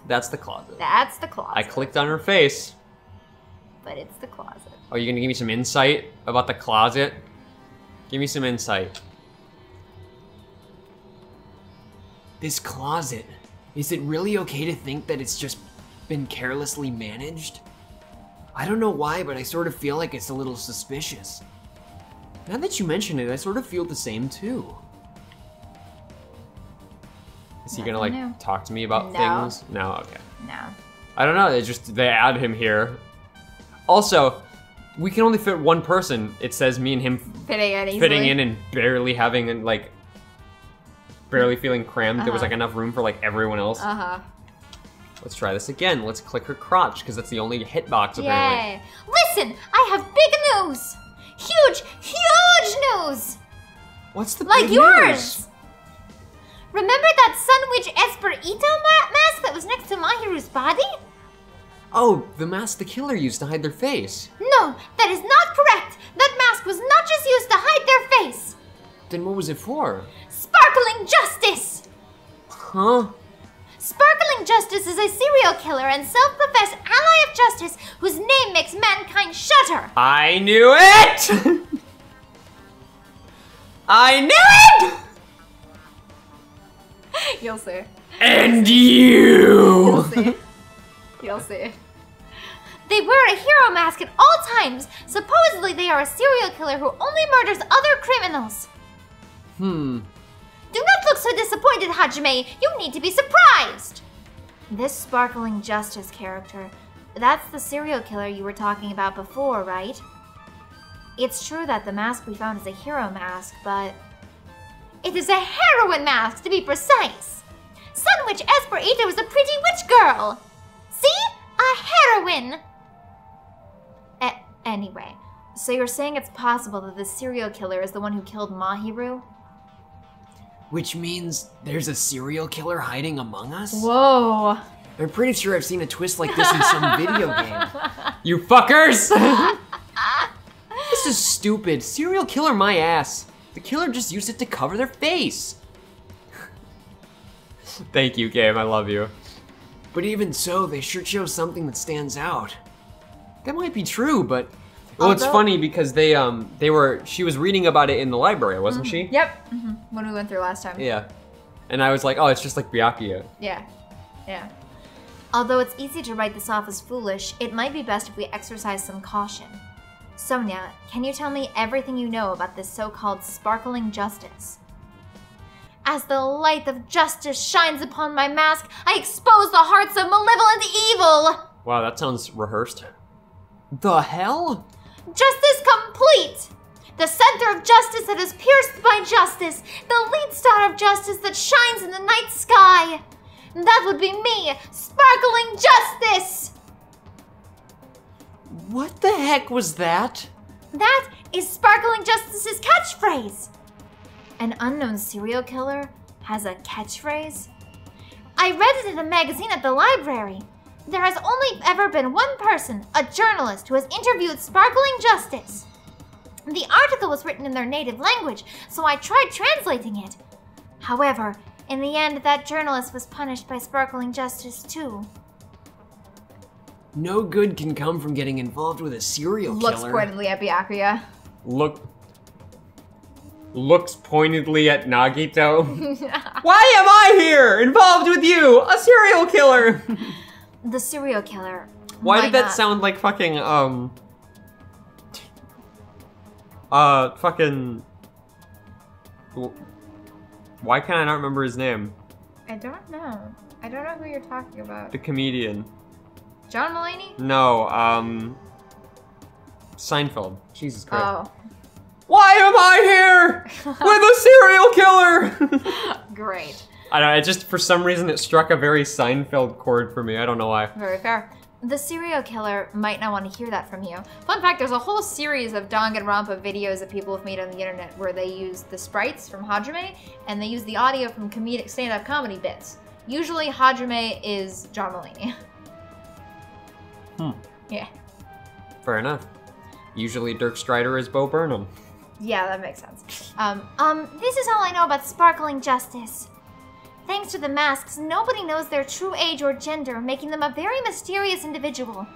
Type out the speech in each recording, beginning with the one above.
That's the closet. That's the closet. I clicked on her face. But it's the closet. Are you gonna give me some insight about the closet? Give me some insight. This closet, is it really okay to think that it's just been carelessly managed? I don't know why, but I sort of feel like it's a little suspicious. Now that you mention it, I sort of feel the same too. Is he gonna like talk to me about things? No, okay. No. I don't know, they add him here. Also, we can only fit one person. It says me and him fitting in and barely having like, barely feeling crammed. There was like enough room for like everyone else. Let's try this again. Let's click her crotch because that's the only hitbox apparently. Yay. Listen, I have big news. Huge news. What's the like big yours? News? Remember that Sunwitch Esperito mask that was next to Mahiru's body? Oh, the mask the killer used to hide their face. No, that is not correct. That mask was not just used to hide their face. Then what was it for? Sparkling Justice! Huh? Sparkling Justice is a serial killer and self-professed ally of justice whose name makes mankind shudder. I knew it! I knew it! You'll see. And you! You'll see. You'll see. They wear a hero mask at all times. Supposedly they are a serial killer who only murders other criminals. Do not look so disappointed, Hajime. You need to be surprised. This Sparkling Justice character, that's the serial killer you were talking about before, right? It's true that the mask we found is a hero mask, but it is a heroine mask, to be precise. Sunwitch Esperito is a pretty witch girl. See? A heroine. Anyway, so you're saying it's possible that the serial killer is the one who killed Mahiru? Which means there's a serial killer hiding among us? Whoa. I'm pretty sure I've seen a twist like this in some video game. You fuckers! This is stupid. Serial killer my ass. The killer just used it to cover their face. Thank you, game. I love you. But even so, they sure show something that stands out. That might be true, but... Well, it's funny because she was reading about it in the library, wasn't she? Yep. When we went through last time. Yeah. And I was like, oh, it's just like Byakuya. Yeah. Yeah. Although it's easy to write this off as foolish, it might be best if we exercise some caution. Sonia, can you tell me everything you know about this so-called Sparkling Justice? As the light of justice shines upon my mask, I expose the hearts of malevolent evil! Wow, that sounds rehearsed. The hell? Justice complete! The center of justice that is pierced by justice, the lead star of justice that shines in the night sky. That would be me, Sparkling Justice! What the heck was that? That is Sparkling Justice's catchphrase. An unknown serial killer has a catchphrase? I read it in a magazine at the library. There has only ever been one person, a journalist, who has interviewed Sparkling Justice. The article was written in their native language, so I tried translating it. However, in the end, that journalist was punished by Sparkling Justice too. No good can come from getting involved with a serial killer. Looks pointedly at Byakuya. Looks pointedly at Nagito. Why am I here, involved with you, a serial killer? The serial killer. Why did that sound like fucking, fucking... Why can't I not remember his name? I don't know. I don't know who you're talking about. The comedian. John Mulaney? No, Seinfeld. Jesus Christ. Oh. Why am I here with a serial killer? Great. I don't know, it just, for some reason, it struck a very Seinfeld chord for me. I don't know why. Very fair. The serial killer might not want to hear that from you. Fun fact, there's a whole series of Danganronpa videos that people have made on the internet where they use the sprites from Hajime and they use the audio from comedic stand-up comedy bits. Usually Hajime is John Mulaney. Yeah. Fair enough. Usually Dirk Strider is Bo Burnham. Yeah, that makes sense. This is all I know about Sparkling Justice. Thanks to the masks, nobody knows their true age or gender, making them a very mysterious individual.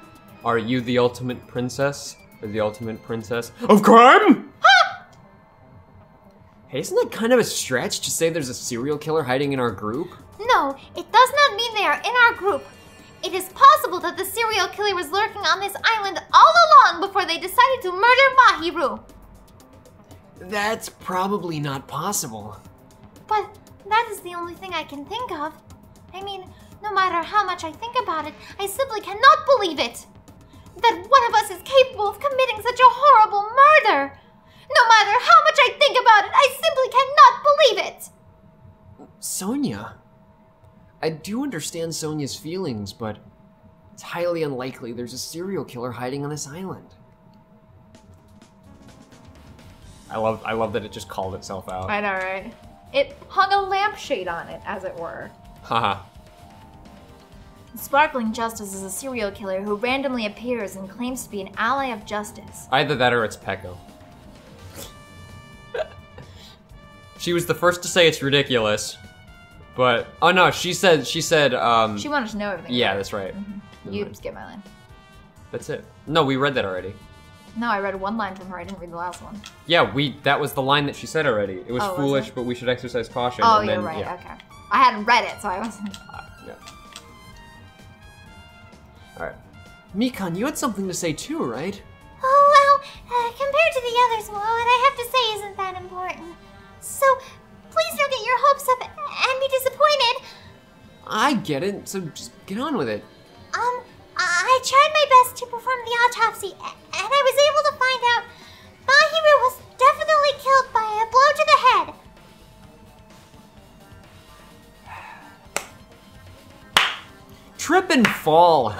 Are you the ultimate princess? Or the ultimate princess of crime? Ha! Hey, isn't that kind of a stretch to say there's a serial killer hiding in our group? No, it does not mean they are in our group. It is possible that the serial killer was lurking on this island all along before they decided to murder Mahiru. That's probably not possible. But that is the only thing I can think of. I mean, no matter how much I think about it, I simply cannot believe it. That one of us is capable of committing such a horrible murder. No matter how much I think about it, I simply cannot believe it. Sonia. I do understand Sonia's feelings, but it's highly unlikely there's a serial killer hiding on this island. I love that it just called itself out. I know, right? It hung a lampshade on it, as it were. Haha. Sparkling Justice is a serial killer who randomly appears and claims to be an ally of justice. Either that or it's Pecco. She was the first to say it's ridiculous, but oh no, she said She wanted to know everything. yeah, that's right. You skip my line. That's it. No, we read that already. No, I read one line from her. I didn't read the last one. Yeah, that was the line that she said already. It was Oh, was foolish, it? but we should exercise caution. Oh, and you're then, right. yeah. Okay. I hadn't read it, so I wasn't. Yeah. Alright. Mikan, you had something to say too, right? Oh, well, compared to the others, what I have to say isn't that important. So, please don't get your hopes up and be disappointed. I get it, so just get on with it. I tried my best to perform the autopsy, and I was able to find out Mahiru was definitely killed by a blow to the head. Trip and fall.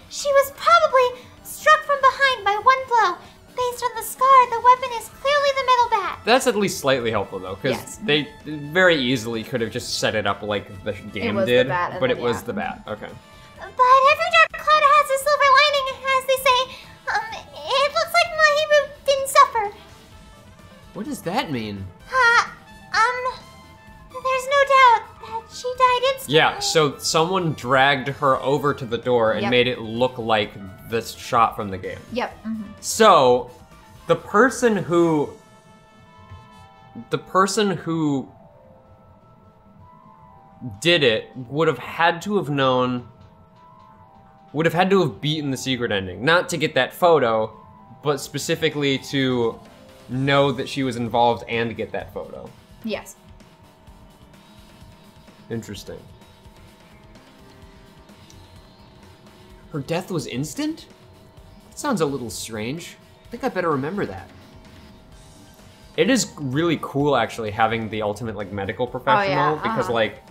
She was probably struck from behind by one blow. Based on the scar, the weapon is clearly the metal bat. That's at least slightly helpful though, because Yes. they very easily could have just set it up like the game was the did, bat and but then, it was yeah. the bat. Okay. But every dark cloud has a silver lining, as they say. It looks like Mahiru didn't suffer. What does that mean? There's no doubt that she died instantly. Yeah, so someone dragged her over to the door and Yep. made it look like this shot from the game. Yep. So, the person who did it would have had to have known, would have had to have beaten the secret ending. Not to get that photo, but specifically to know that she was involved and get that photo. Yes. Interesting. Her death was instant? That sounds a little strange. I think I better remember that. It is really cool actually having the ultimate like medical professional because like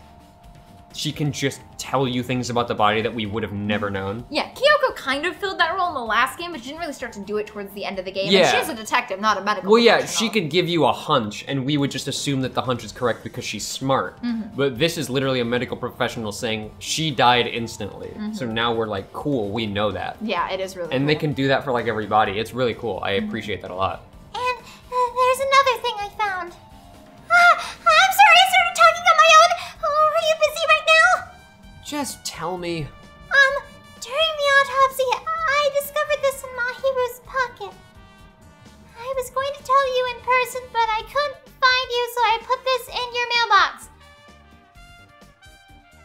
she can just tell you things about the body that we would have never known. Yeah, Kyoko kind of filled that role in the last game, but she didn't really start to do it towards the end of the game. Yeah. And she's a detective, not a medical Well, yeah, professional. she could give you a hunch, and we would just assume that the hunch is correct because she's smart. But this is literally a medical professional saying she died instantly. So now we're like, cool, we know that. Yeah, it is really And cool. they can do that for like every body. It's really cool. I appreciate that a lot. And there's another thing I found. I'm sorry, I started talking on my own. Are you busy right now? Just tell me. During the autopsy, I discovered this in Mahiru's pocket. I was going to tell you in person, but I couldn't find you, so I put this in your mailbox.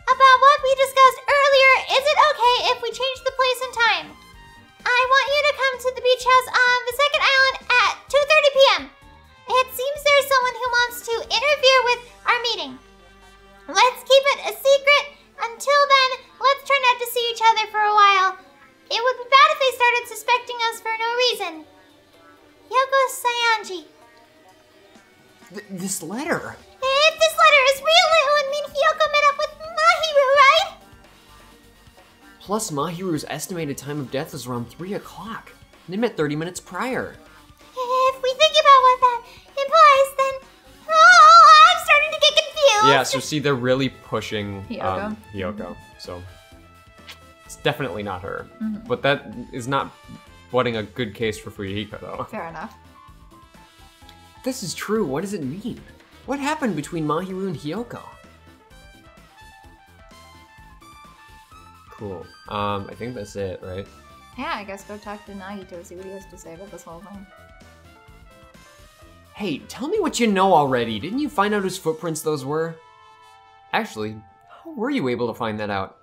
About what we discussed earlier, is it okay if we change the place and time? I want you to come to the beach house on the second island at 2:30 p.m. It seems there's someone who wants to interfere with our meeting. Let's keep it a secret. Until then, let's try not to see each other for a while. It would be bad if they started suspecting us for no reason. Yoko Sayanji. This letter. If this letter is real, it would mean Hyoko met up with Mahiru, right? Plus, Mahiru's estimated time of death is around 3 o'clock. They met 30 minutes prior. If we think about what that implies, then... Oh, I'm starting to get confused. Yeah, so see, they're really pushing Hyoko. Hyoko. So it's definitely not her. But that is not budding a good case for Fuyuhiko, though. Fair enough. If this is true, what does it mean? What happened between Mahiru and Hyoko? Cool. I think that's it, right? Yeah, I guess go talk to Nagito, see what he has to say about this whole thing. Hey, tell me what you know already. Didn't you find out whose footprints those were? Actually, how were you able to find that out?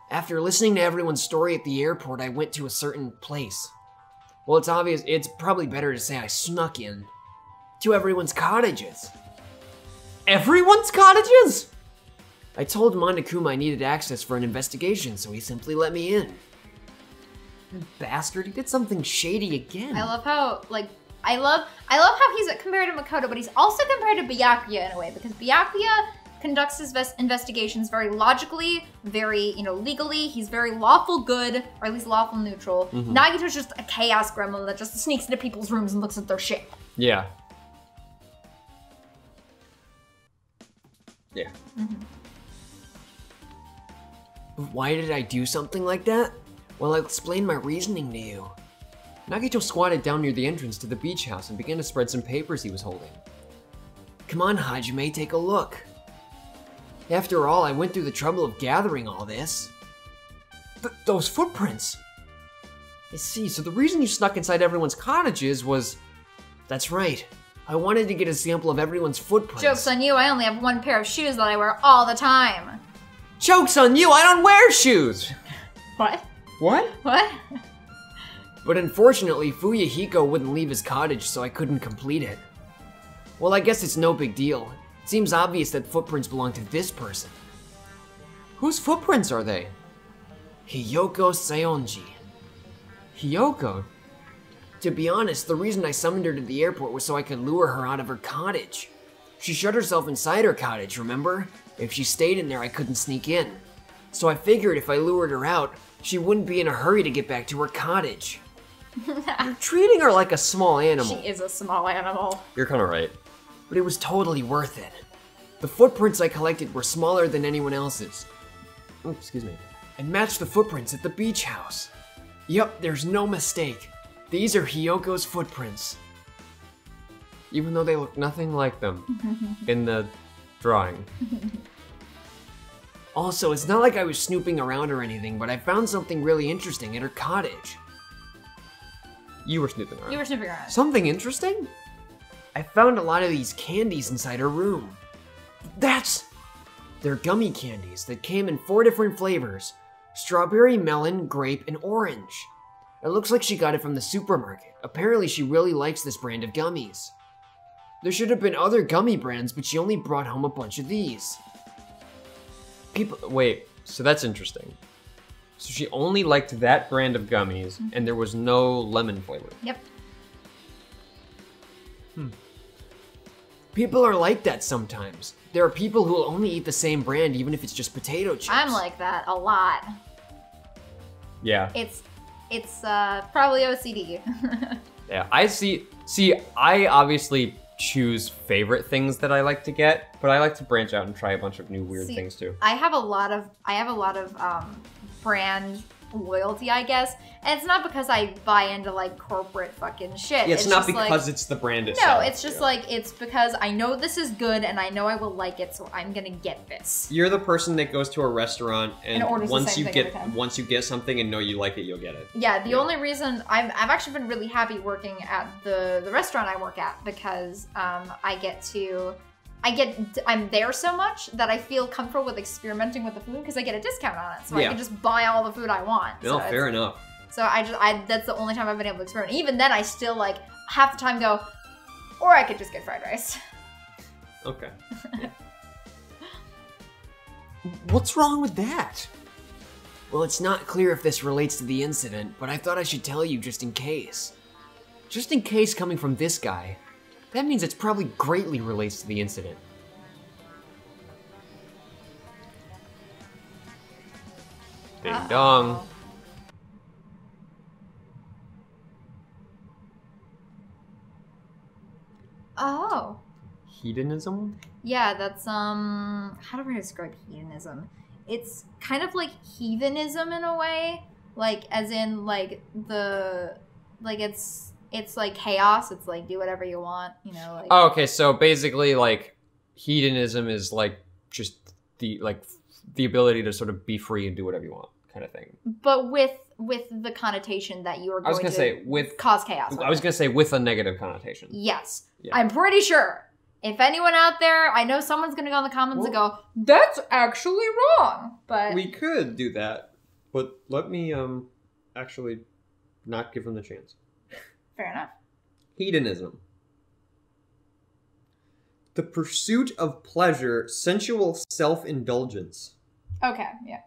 After listening to everyone's story at the airport, I went to a certain place. Well, it's obvious, it's probably better to say I snuck in. To everyone's cottages. Everyone's cottages? I told Monokuma I needed access for an investigation, so he simply let me in. Bastard, he did something shady again. I love how, like, I love how he's compared to Makoto, but he's also compared to Byakuya in a way, because Byakuya conducts his investigations very logically, very, legally. He's very lawful good, or at least lawful neutral. Nagito's just a chaos gremlin that just sneaks into people's rooms and looks at their shit. Yeah. Yeah. Why did I do something like that? Well, I'll explain my reasoning to you. Nagito squatted down near the entrance to the beach house and began to spread some papers he was holding. Come on, Hajime, take a look. After all, I went through the trouble of gathering all this. Those footprints! I see, so the reason you snuck inside everyone's cottages was... That's right. I wanted to get a sample of everyone's footprints. Joke's on you, I only have one pair of shoes that I wear all the time. Joke's on you, I don't wear shoes! What? What? What? But unfortunately, Fuyahiko wouldn't leave his cottage, so I couldn't complete it. Well, I guess it's no big deal. It seems obvious that footprints belong to this person. Whose footprints are they? Hiyoko Saionji. Hiyoko? To be honest, the reason I summoned her to the airport was so I could lure her out of her cottage. She shut herself inside her cottage, remember? If she stayed in there, I couldn't sneak in. So I figured if I lured her out, she wouldn't be in a hurry to get back to her cottage. You're treating her like a small animal. She is a small animal. You're kind of right. But it was totally worth it. The footprints I collected were smaller than anyone else's. Oh, excuse me. And matched the footprints at the beach house. Yep, there's no mistake. These are Hiyoko's footprints. Even though they look nothing like them in the drawing. Also, it's not like I was snooping around or anything, but I found something really interesting at her cottage. You were snooping around. You were snooping around. Something interesting? I found a lot of these candies inside her room. They're gummy candies that came in 4 different flavors. Strawberry, melon, grape, and orange. It looks like she got it from the supermarket. Apparently she really likes this brand of gummies. There should have been other gummy brands, but she only brought home a bunch of these. Wait, so that's interesting. So she only liked that brand of gummies, and there was no lemon flavor. Yep. People are like that sometimes. There are people who will only eat the same brand even if it's just potato chips. I'm like that a lot. Yeah. It's probably OCD. Yeah, I obviously choose favorite things that I like to get, but I like to branch out and try a bunch of new weird things too. I have a lot of brand loyalty, I guess. And it's not because I buy into like corporate fucking shit. Yeah, it's not because it's the brand itself. No, it's just like, it's because I know this is good and I know I will like it, so I'm gonna get this. You're the person that goes to a restaurant and orders once the same you thing get every time. once you get something and know you like it, you'll get it. Yeah, the only reason I've actually been really happy working at the restaurant I work at, because I'm there so much that I feel comfortable with experimenting with the food because I get a discount on it. So I can just buy all the food I want. No, fair enough. So that's the only time I've been able to experiment. Even then, I still like half the time go, or I could just get fried rice. Okay. What's wrong with that? Well, it's not clear if this relates to the incident, but I thought I should tell you just in case. Just in case coming from this guy. That means it's probably greatly relates to the incident. Ding dong. Oh. Hedonism? Yeah, that's, how do I describe hedonism? It's kind of like heathenism in a way. Like, as in, like, it's like chaos. It's like, do whatever you want, you know? Like... Oh, okay, so basically, like, hedonism is, like, just the, like, the ability to sort of be free and do whatever you want, kind of thing. But with the connotation that you are going to cause chaos. I was gonna say with a negative connotation. Yes, yeah. I'm pretty sure. If anyone out there, I know someone's gonna go in the comments and go, "That's actually wrong." But we could do that, but let me actually not give them the chance. Fair enough. Hedonism. The pursuit of pleasure, sensual self-indulgence. Okay, yeah.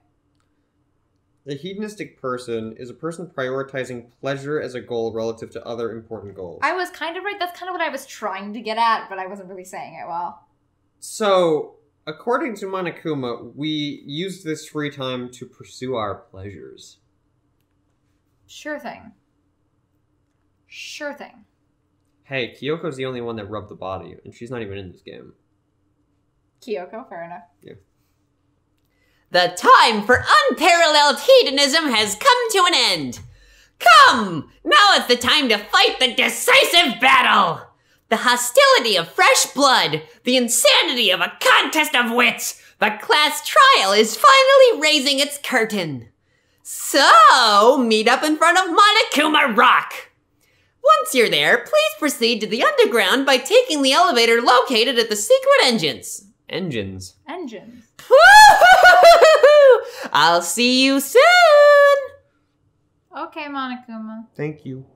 A hedonistic person is a person prioritizing pleasure as a goal relative to other important goals. I was kind of right. That's kind of what I was trying to get at, but I wasn't really saying it well. So, according to Monokuma, we use this free time to pursue our pleasures. Sure thing. Sure thing. Hey, Kyoko's the only one that rubbed the body, and she's not even in this game. Kyoko, fair enough. Yeah. The time for unparalleled hedonism has come to an end. Come! Now is the time to fight the decisive battle! The hostility of fresh blood, the insanity of a contest of wits, the class trial is finally raising its curtain. So, meet up in front of Monokuma Rock. Once you're there, please proceed to the underground by taking the elevator located at the secret engines. Engines. I'll see you soon! Okay, Monokuma. Thank you.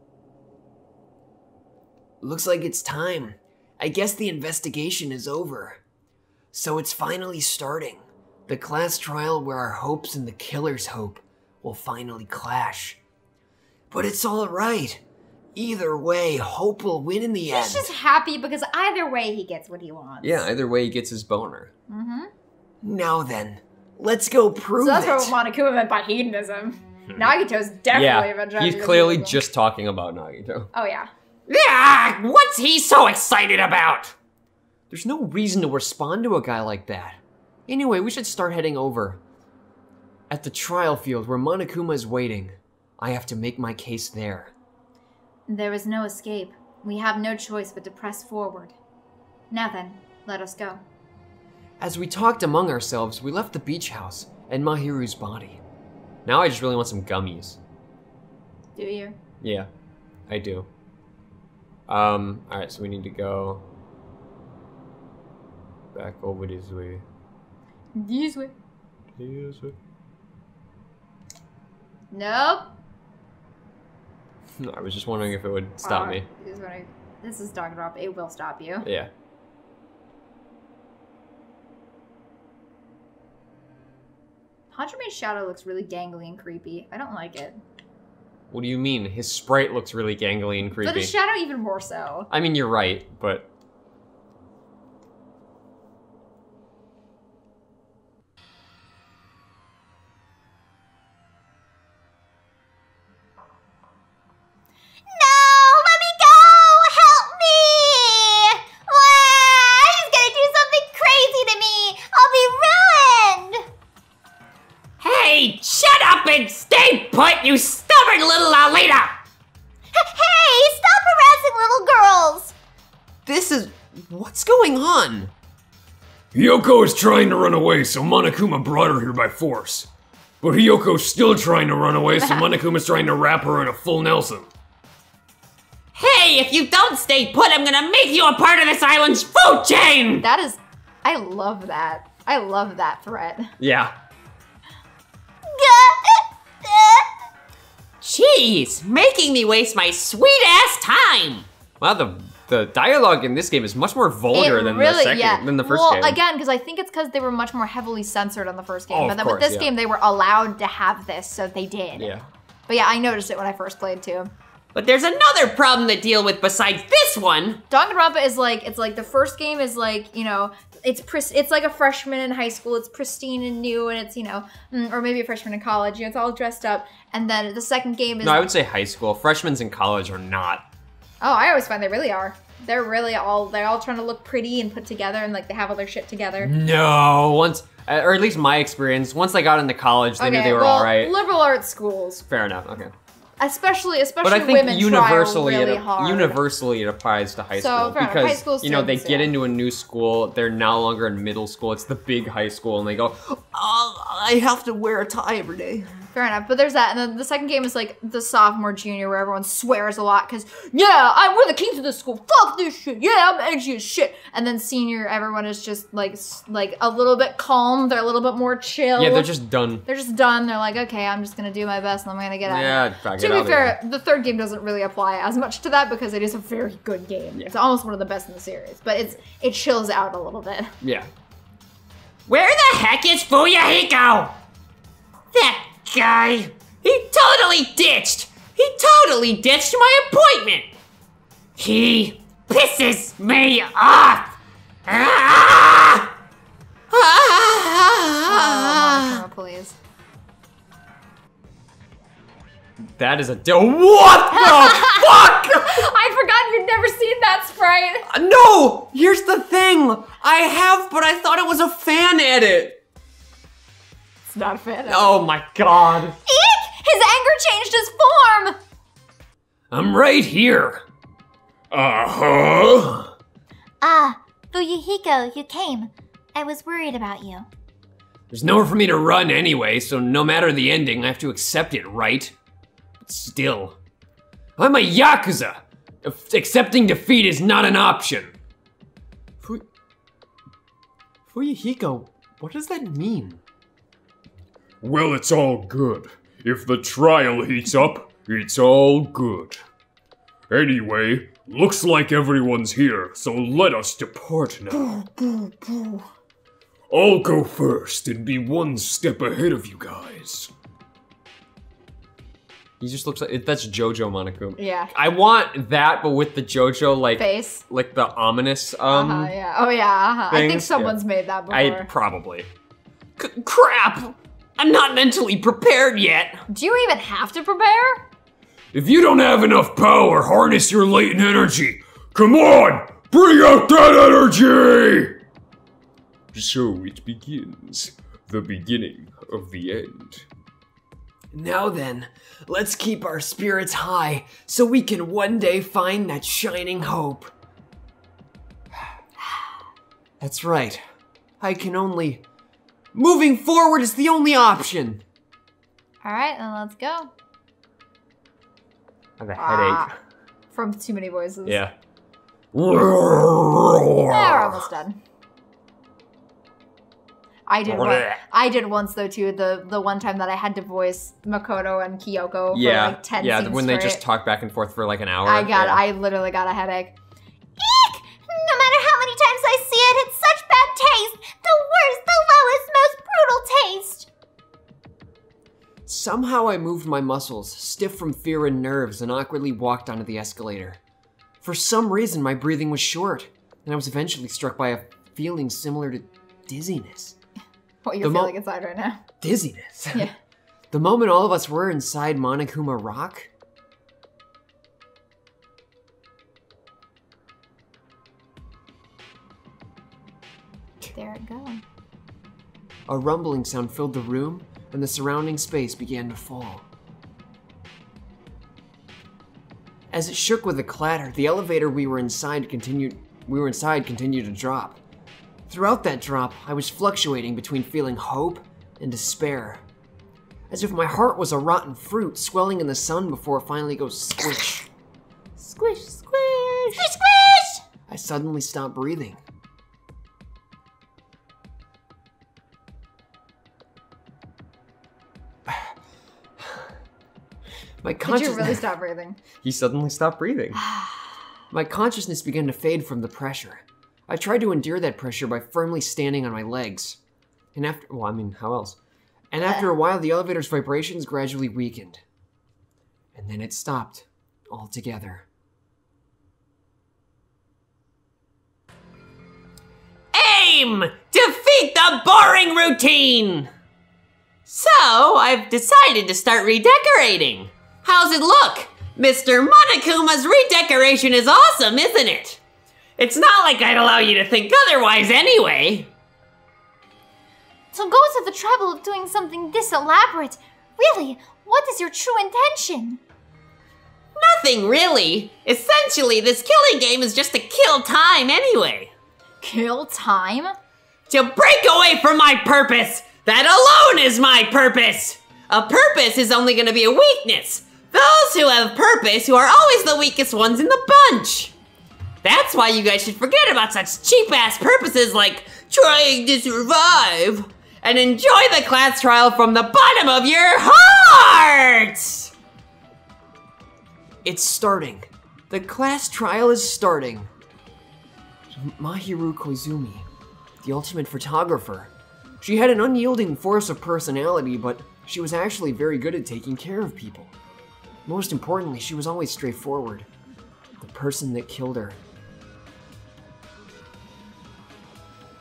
Looks like it's time. I guess the investigation is over. So it's finally starting. The class trial where our hopes and the killer's hope will finally clash. But it's all right. Either way, hope will win in the end. He's just happy because either way he gets what he wants. Yeah, either way he gets his boner. Mm-hmm. Now then, let's go prove it. So that's what Monokuma meant by hedonism. Nagito's definitely about he's clearly just talking about Nagito. Oh, yeah. Yeah, what's he so excited about? There's no reason to respond to a guy like that. Anyway, we should start heading over. At the trial field where Monokuma is waiting, I have to make my case there. There is no escape. We have no choice but to press forward. Now then, let us go. As we talked among ourselves, we left the beach house and Mahiru's body. Now I just really want some gummies. Do you? Yeah, I do. Alright, so we need to go back over this way. This way. This way. Nope. I was just wondering if it would stop me. This is Danganronpa. It will stop you. Yeah. Hajime's shadow looks really gangly and creepy. I don't like it. What do you mean? His sprite looks really gangly and creepy. But his shadow even more so. I mean, you're right, but... Stay put, you stubborn little Lolita! Hey, stop harassing little girls! This is... what's going on? Hiyoko is trying to run away, so Monokuma brought her here by force. But Hiyoko's still trying to run away, so Monokuma's trying to wrap her in a full Nelson. Hey, if you don't stay put, I'm gonna make you a part of this island's food chain! That is... I love that. I love that threat. Yeah. Jeez, making me waste my sweet-ass time! Wow, the dialogue in this game is much more vulgar than the first game. Well, again, because I think it's because they were much more heavily censored on the first game. Oh, but then of with this course, game, they were allowed to have this, so they did. Yeah. But yeah, I noticed it when I first played too. But there's another problem to deal with besides this one. Danganronpa is like, it's like the first game is like, you know, it's like a freshman in high school. It's pristine and new, and it's, you know, or maybe a freshman in college. You know, it's all dressed up. And then the second game is... No, I would say high school. Freshmen in college are not. Oh, I always find they really are. They're all trying to look pretty and put together, and like they have all their shit together. No, once, or at least my experience, once they got into college, they knew they were all right. Liberal arts schools. Fair enough, okay. Especially but I think women universally try really hard. Universally it applies to high school fair enough. High school because you know they students, get yeah. into a new school, they're no longer in middle school, it's the big high school, and they go, I have to wear a tie every day. Fair enough, but there's that, and then the second game is like the sophomore, junior, where everyone swears a lot because we're the kings of this school. Fuck this shit. Yeah, I'm edgy as shit. And then senior, everyone is just like a little bit calm. They're a little bit more chill. yeah, they're just done. They're just done. They're like, okay, I'm just gonna do my best, and I'm gonna get out. Yeah, of it. To be fair, the third game doesn't really apply as much to that because it is a very good game. Yeah. It's almost one of the best in the series, but it chills out a little bit. Yeah. Where the heck is Fuyahiko? That guy. He totally ditched my appointment. He pisses me off. Ah! Oh, please. That is what the fuck? I forgot you'd never seen that sprite. No! Here's the thing. I have, but I thought it was a fan edit. It's not a fan edit. Oh my god. Eek! His anger changed his form! I'm right here. Uh-huh. Ah, Fuyahiko, you came. I was worried about you. There's nowhere for me to run anyway, so no matter the ending, I have to accept it, right? But still, I'm a Yakuza. Accepting defeat is not an option. Fuyahiko, what does that mean? Well, it's all good. If the trial heats up, it's all good. Anyway, looks like everyone's here, so let us depart now. I'll go first and be one step ahead of you guys. He just looks like, that's JoJo Monokuma. Yeah. I want that, but with the JoJo, like, face. Like the ominous, yeah. Oh, yeah, I think things. someone's made that before. Probably. Crap! I'm not mentally prepared yet. Do you even have to prepare? If you don't have enough power, harness your latent energy. Come on, bring out that energy! So it begins. The beginning of the end. Now then, let's keep our spirits high so we can one day find that shining hope. That's right. Moving forward is the only option. All right, then let's go. I have a headache. From too many voices. Yeah. We're almost done. I did once though too. The one time that I had to voice Makoto and Kyoko for like 10 scenes when they straight. just talk back and forth for like an hour. I literally got a headache. Eek! No matter how many times I see it, it's such bad taste. The worst, the lowest, most brutal taste. Somehow I moved my muscles, stiff from fear and nerves, and awkwardly walked onto the escalator. For some reason, my breathing was short, and I was eventually struck by a feeling similar to dizziness. What you're feeling inside right now. Dizziness? Yeah. The moment all of us were inside Monokuma Rock. There it goes. A rumbling sound filled the room, and the surrounding space began to fall. As it shook with a clatter, the elevator we were inside continued to drop. Throughout that drop, I was fluctuating between feeling hope and despair. As if my heart was a rotten fruit swelling in the sun before it finally goes squish. Squish, squish! Squish, squish! I suddenly stopped breathing. Did you really stop breathing? He suddenly stopped breathing. My consciousness began to fade from the pressure. I tried to endure that pressure by firmly standing on my legs. And how else? And after a while, the elevator's vibrations gradually weakened. And then it stopped altogether. Aim! Defeat the boring routine! So, I've decided to start redecorating. How's it look? Mr. Monokuma's redecoration is awesome, isn't it? It's not like I'd allow you to think otherwise anyway. To go to the trouble of doing something this elaborate, really, what is your true intention? Nothing really. Essentially, this killing game is just to kill time anyway. Kill time? To break away from my purpose! That alone is my purpose! A purpose is only gonna be a weakness. Those who have purpose who are always the weakest ones in the bunch. That's why you guys should forget about such cheap-ass purposes like trying to survive and enjoy the class trial from the bottom of your heart! It's starting. The class trial is starting. Mahiru Koizumi, the ultimate photographer. She had an unyielding force of personality, but she was actually very good at taking care of people. Most importantly, she was always straightforward. The person that killed her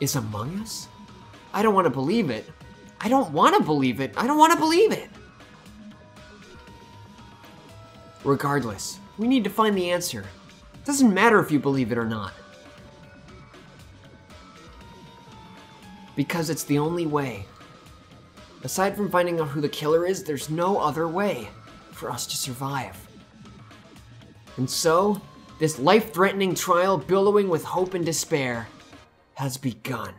is among us? I don't want to believe it. I don't want to believe it. I don't want to believe it. Regardless, we need to find the answer. It doesn't matter if you believe it or not. Because it's the only way. Aside from finding out who the killer is, there's no other way for us to survive. And so, this life-threatening trial billowing with hope and despair has begun.